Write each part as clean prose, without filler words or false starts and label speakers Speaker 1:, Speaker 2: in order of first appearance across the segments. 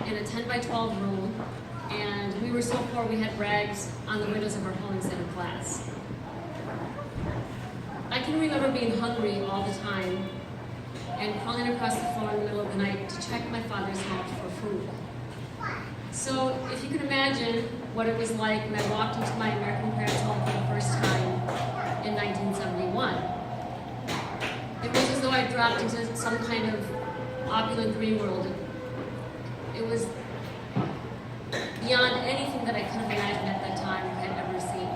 Speaker 1: in a 10 by 12 room, and we were so poor we had rags on the windows of our home instead of glass. I can remember being hungry all the time and crawling across the floor in the middle of the night to check my father's mouth for food. So if you can imagine what it was like when I walked into my American parents' home for the first time in 1971. It was as though I dropped into some kind of opulent dream world. It was beyond anything that I could have imagined at that time or had ever seen.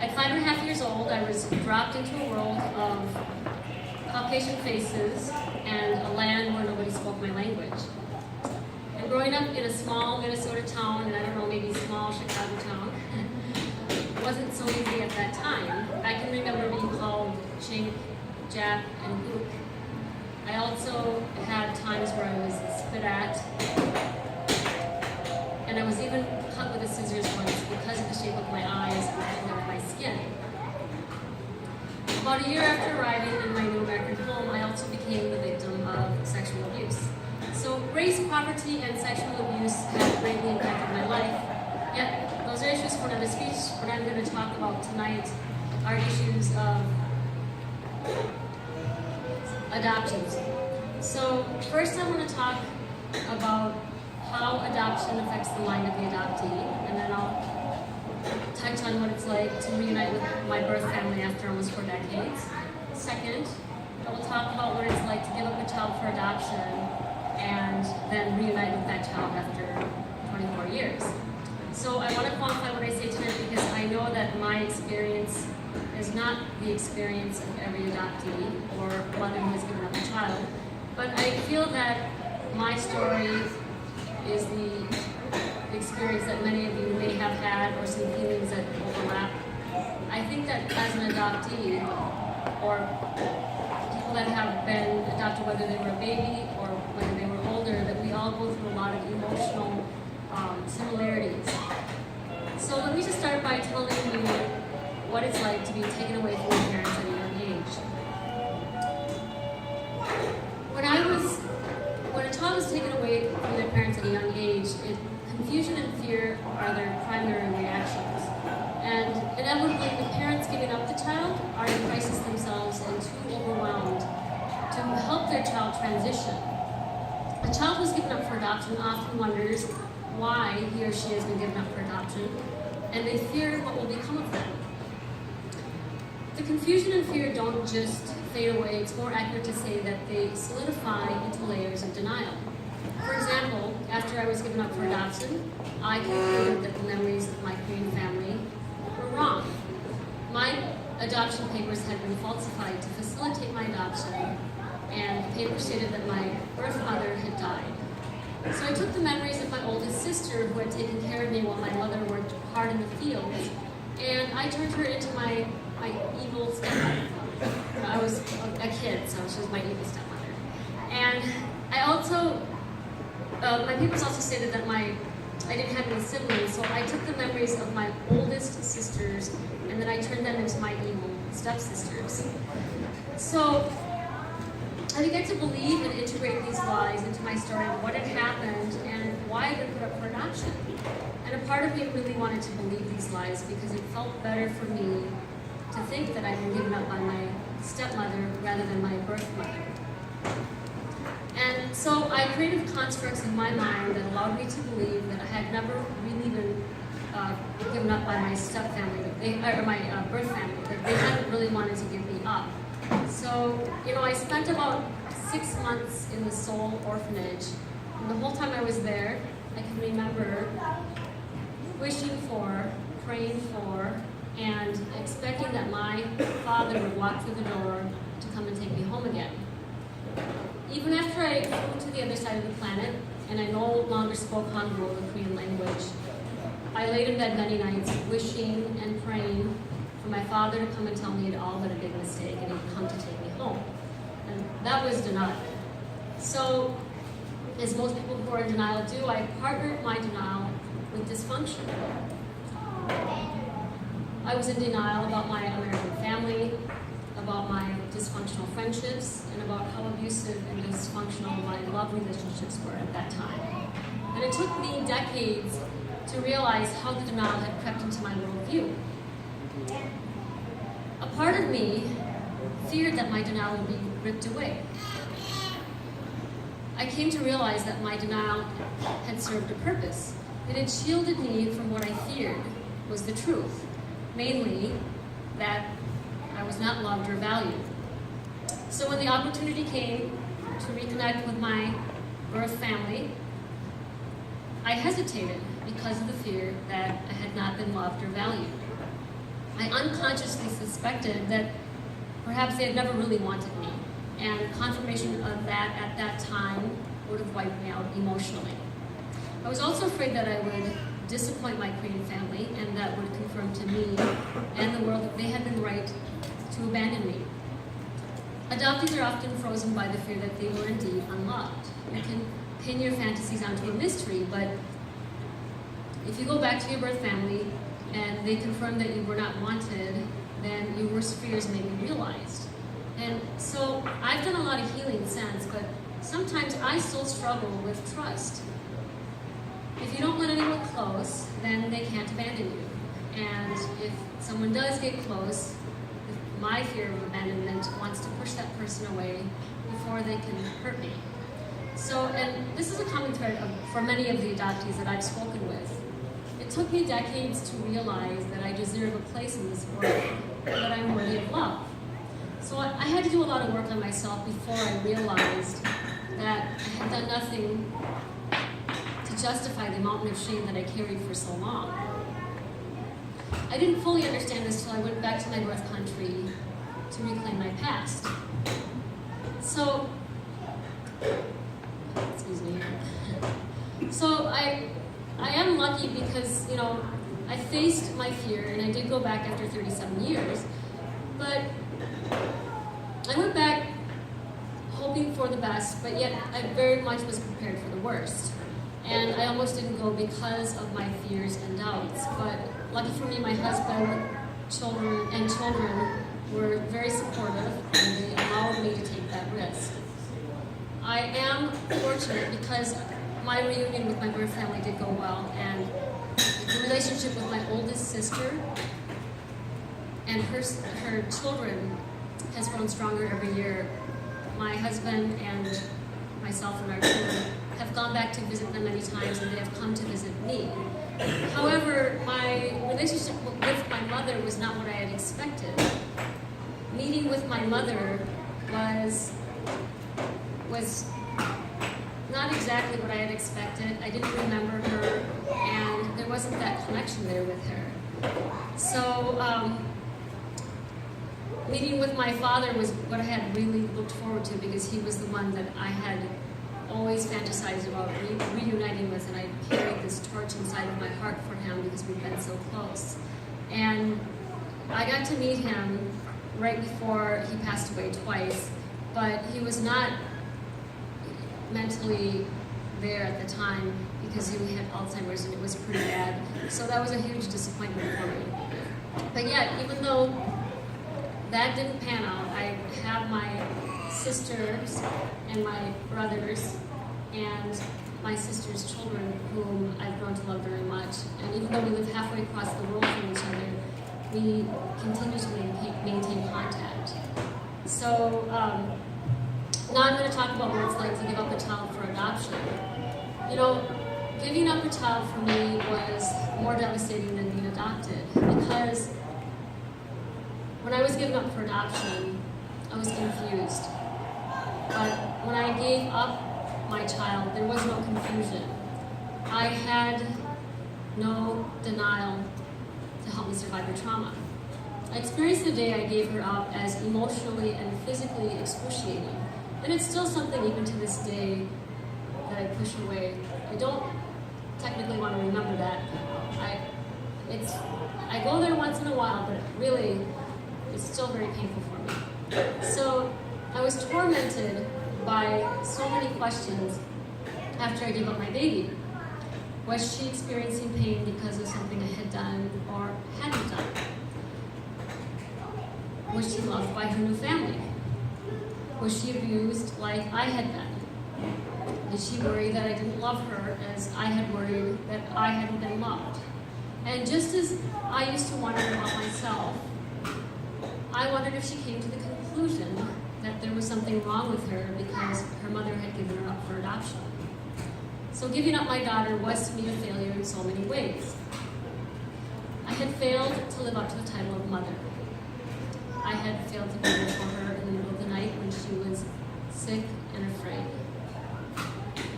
Speaker 1: At 5.5 years old, I was dropped into a world of Caucasian faces and a land where nobody spoke my language. And growing up in a small Minnesota town, and I don't know, maybe small Chicago town, wasn't so easy at that time. I can remember being called chink, jap, and gook. I also had times where I was spit at, and I was even cut with the scissors once because of the shape of my eyes and the color of my skin. About a year after arriving in my new American home, I also became the victim of sexual abuse. So race, poverty, and sexual abuse have greatly impacted my life. Yet, those are issues for another speech. What I'm going to talk about tonight are issues of adoptions. So first I want to talk about how adoption affects the mind of the adoptee, and then I'll touch on what it's like to reunite with my birth family after almost 4 decades. Second, I will talk about what it's like to give up a child for adoption and then reunite with that child after 24 years. So I want to qualify what I say tonight because I know that my experience is not the experience of every adoptee or mother who has given up a child, but I feel that my story is the experience that many of you may have had or some feelings that overlap. I think that as an adoptee or people that have been adopted, whether they were a baby or whether they were older, that we all go through a lot of emotional similarities. So let me just start by telling you what it's like to be taken away from your parents at a young age. When a child is taken away from their parents at a young age, confusion and fear are their primary reactions. And inevitably, the parents giving up the child are in crisis themselves and too overwhelmed to help their child transition. A child who's given up for adoption often wonders why he or she has been given up for adoption, and they fear what will become of them. The confusion and fear don't just fade away. It's more accurate to say that they solidify into layers of denial. For example, after I was given up for adoption, I concluded that the memories of my Korean family were wrong. My adoption papers had been falsified to facilitate my adoption, and the paper stated that my birth mother had died. So I took the memories of my oldest sister, who had taken care of me while my mother worked hard in the fields, and I turned her into my evil stepmother. I was a kid, so she was my evil stepmother. And I also, my papers also stated that I didn't have any siblings, so I took the memories of my oldest sisters, and then I turned them into my evil stepsisters. So I began to believe and integrate these lies into my story of what had happened and why I'd been put up for adoption. And a part of me really wanted to believe these lies because it felt better for me to think that I'd been given up by my stepmother rather than my birth mother. And so I created constructs in my mind that allowed me to believe that I had never really been given up by my step family, or my birth family, that they hadn't really wanted to give me up. So, I spent about 6 months in the Seoul orphanage, and the whole time I was there, I can remember wishing for, praying for, and expecting that my father would walk through the door to come and take me home again. Even after I flew to the other side of the planet, and I no longer spoke Hangul, the Korean language, I laid in bed many nights wishing and praying for my father to come and tell me it all but a big mistake and he'd come to take me home. And that was denial. So, as most people who are in denial do, I partnered my denial with dysfunction. I was in denial about my American family, about my dysfunctional friendships, and about how abusive and dysfunctional my love love relationships were at that time. And it took me decades to realize how the denial had crept into my worldview. A part of me feared that my denial would be ripped away. I came to realize that my denial had served a purpose. It had shielded me from what I feared was the truth, mainly that I was not loved or valued. So when the opportunity came to reconnect with my birth family, I hesitated because of the fear that I had not been loved or valued. I unconsciously suspected that perhaps they had never really wanted me, and confirmation of that at that time would have wiped me out emotionally. I was also afraid that I would disappoint my Korean family, and that would confirm to me and the world that they had been right to abandon me. Adoptees are often frozen by the fear that they were indeed unloved. You can pin your fantasies onto a mystery, but if you go back to your birth family and they confirm that you were not wanted, then your worst fears may be realized. And so I've done a lot of healing since, but sometimes I still struggle with trust. If you don't let anyone close, then they can't abandon you. And if someone does get close, my fear of abandonment wants to push that person away before they can hurt me. So, and this is a common thread for many of the adoptees that I've spoken with. It took me decades to realize that I deserve a place in this world, that I'm worthy of love. So I had to do a lot of work on myself before I realized that I had done nothing to justify the mountain of shame that I carried for so long. I didn't fully understand this till I went back to my birth country to reclaim my past. So, excuse me. So I am lucky because, I faced my fear, and I did go back after 37 years, but I went back hoping for the best, but yet I very much was prepared for the worst. And I almost didn't go because of my fears and doubts. But lucky for me, my husband, children were very supportive, and they allowed me to take that risk. I am fortunate because my reunion with my birth family did go well, and the relationship with my oldest sister and her children has grown stronger every year. My husband and myself and our children have gone back to visit them many times, and they have come to visit me. However, my relationship with my mother was not what I had expected. Meeting with my mother was not exactly what I had expected. I didn't remember her, and there wasn't that connection there with her. So, meeting with my father was what I had really looked forward to, because he was the one that I had always fantasized about reuniting with, and I carried this torch inside of my heart for him because we've been so close. And I got to meet him right before he passed away twice, but he was not mentally there at the time because he had Alzheimer's, and it was pretty bad. So that was a huge disappointment for me. But yet, even though that didn't pan out, I have my sisters and my brothers and my sister's children, whom I've grown to love very much. And even though we live halfway across the world from each other, we continue to maintain contact. So now I'm going to talk about what it's like to give up a child for adoption. Giving up a child for me was more devastating than being adopted, because when I was given up for adoption, I was confused. But when I gave up my child, there was no confusion. I had no denial to help me survive the trauma. I experienced the day I gave her up as emotionally and physically excruciating. And it's still something, even to this day, that I push away. I don't technically want to remember that. I go there once in a while, but really, it's still very painful for me. So I was tormented by so many questions after I gave up my baby. Was she experiencing pain because of something I had done or hadn't done? Was she loved by her new family? Was she abused like I had been? did she worry that I didn't love her as I had worried that I hadn't been loved. And just as I used to wonder about myself, I wondered if she came to the conclusion that there was something wrong with her because her mother had given her up for adoption. So giving up my daughter was to me a failure in so many ways. I had failed to live up to the title of mother. I had failed to be there for her in the middle of the night when she was sick and afraid.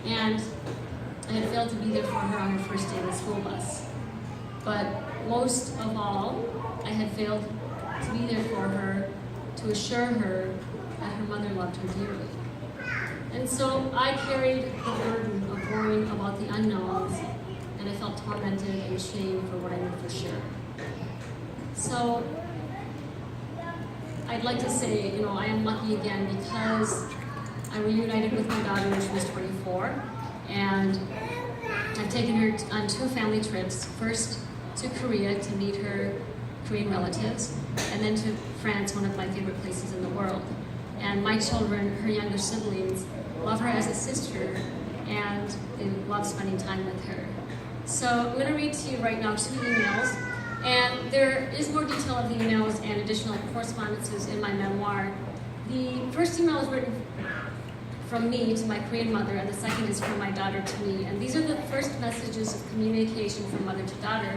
Speaker 1: And I had failed to be there for her on her first day of the school bus. But most of all, I had failed to be there for her, to assure her that her mother loved her dearly. And so I carried the burden of worrying about the unknowns, and I felt tormented and shamed for what I knew for sure. So I'd like to say, I am lucky again because I reunited with my daughter when she was 24, and I've taken her on 2 family trips, first to Korea to meet her Korean relatives, and then to France, one of my favorite places in the world. And my children, her younger siblings, love her as a sister, and they love spending time with her. So I'm going to read to you right now 2 emails, and there is more detail of the emails and additional correspondences in my memoir. The first email is written from me to my Korean mother, and the second is from my daughter to me. And these are the first messages of communication from mother to daughter,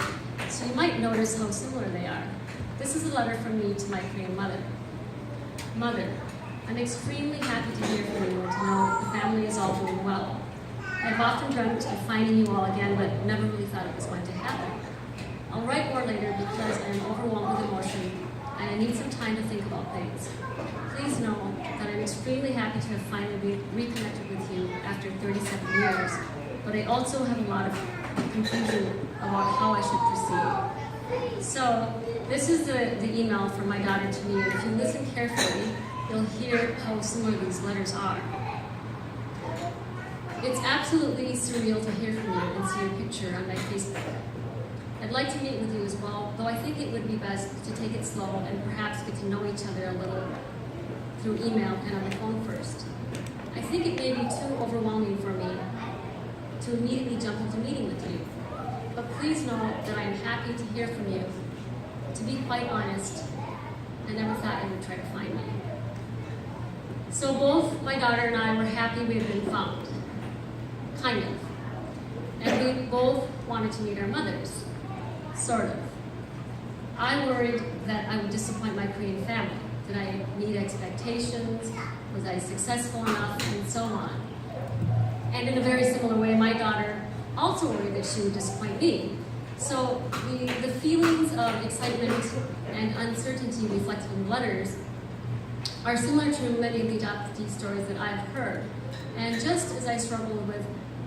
Speaker 1: so you might notice how similar they are. This is a letter from me to my Korean mother. Mother, I'm extremely happy to hear from you and to know that the family is all doing well. I've often dreamt of finding you all again, but never really thought it was going to happen. I'll write more later because I am overwhelmed with emotion and I need some time to think about things. Please know that I'm extremely happy to have finally reconnected with you after 37 years, but I also have a lot of confusion about how I should proceed. So this is the email from my daughter to me, and if you listen carefully, you'll hear how similar these letters are. It's absolutely surreal to hear from you and see your picture on my Facebook. I'd like to meet with you as well, though I think it would be best to take it slow and perhaps get to know each other a little through email and on the phone first. I think it may be too overwhelming for me to immediately jump into meeting with you. But please know that I am happy to hear from you. To be quite honest, I never thought you would try to find me. So both my daughter and I were happy we had been found. Kind of. And we both wanted to meet our mothers. Sort of. I worried that I would disappoint my Korean family. Did I meet expectations? Was I successful enough? And so on. And in a very similar way, my daughter also worried that she would disappoint me. So the feelings of excitement and uncertainty reflected in the letters are similar to many of the adoptee stories that I've heard. And just as I struggled with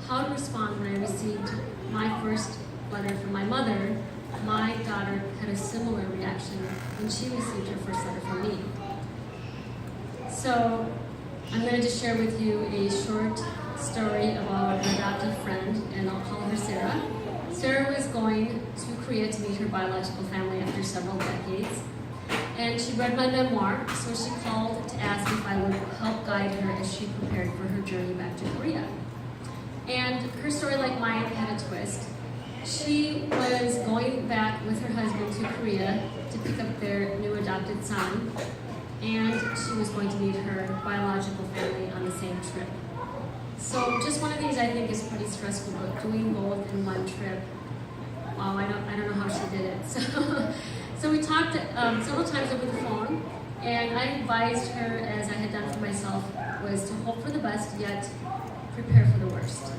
Speaker 1: how to respond when I received my first letter from my mother, my daughter had a similar reaction when she received her first letter from me. So I'm going to just share with you a short story about an adopted friend, and I'll call her Sarah. Sarah was going to Korea to meet her biological family after several decades, and she read my memoir, so she called to ask if I would help guide her as she prepared for her journey back to Korea. And her story, like mine, had a twist. She was going back with her husband to Korea to pick up their new adopted son, and she was going to meet her biological family on the same trip. So just one of these I think is pretty stressful, but doing both in one trip, wow, I don't know how she did it. So we talked several times over the phone, and I advised her, as I had done for myself, was to hope for the best, yet prepare for the worst.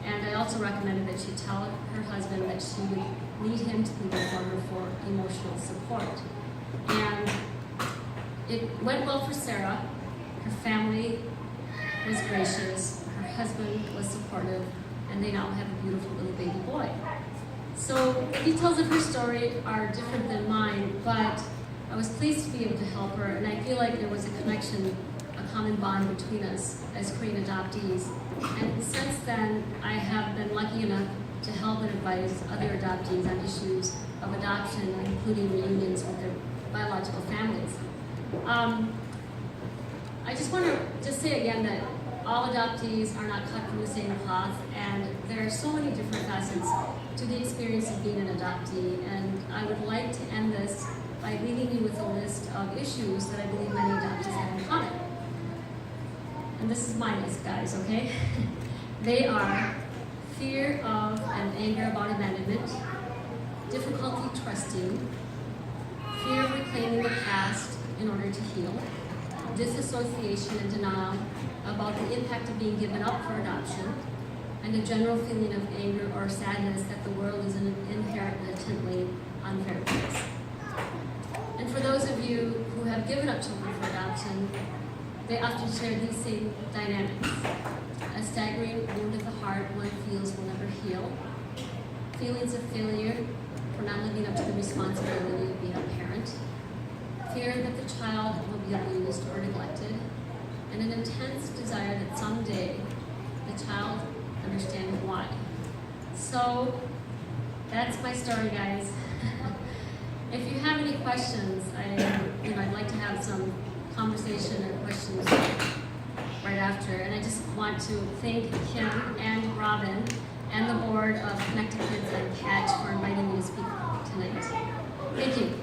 Speaker 1: And I also recommended that she tell her husband that she would need him to be there for her for emotional support. And it went well for Sarah. Her family was gracious, her husband was supportive, and they now have a beautiful little baby boy. So the details of her story are different than mine, but I was pleased to be able to help her, and I feel like there was a connection, a common bond between us as Korean adoptees. And since then, I have been lucky enough to help and advise other adoptees on issues of adoption, including reunions with their biological families. I just want to say again that all adoptees are not cut from the same cloth, and there are so many different facets to the experience of being an adoptee, and I would like to end this by leaving you with a list of issues that I believe many adoptees have in common. And this is my list, guys, okay? They are fear of and anger about abandonment, difficulty trusting, fear of reclaiming the past in order to heal, disassociation and denial about the impact of being given up for adoption, and a general feeling of anger or sadness that the world is an inherently unfair place. And for those of you who have given up children for adoption, they often share these same dynamics. A staggering wound at the heart one feels will never heal, feelings of failure for not living up to the responsibility of being a parent, fear that the child will be abused or neglected, and an intense desire that someday the child understands why. So that's my story, guys. If you have any questions, I'd like to have some conversation or questions right after. And I just want to thank Kim and Robin and the board of Connected Kids and KAtCH for inviting me to speak tonight. Thank you.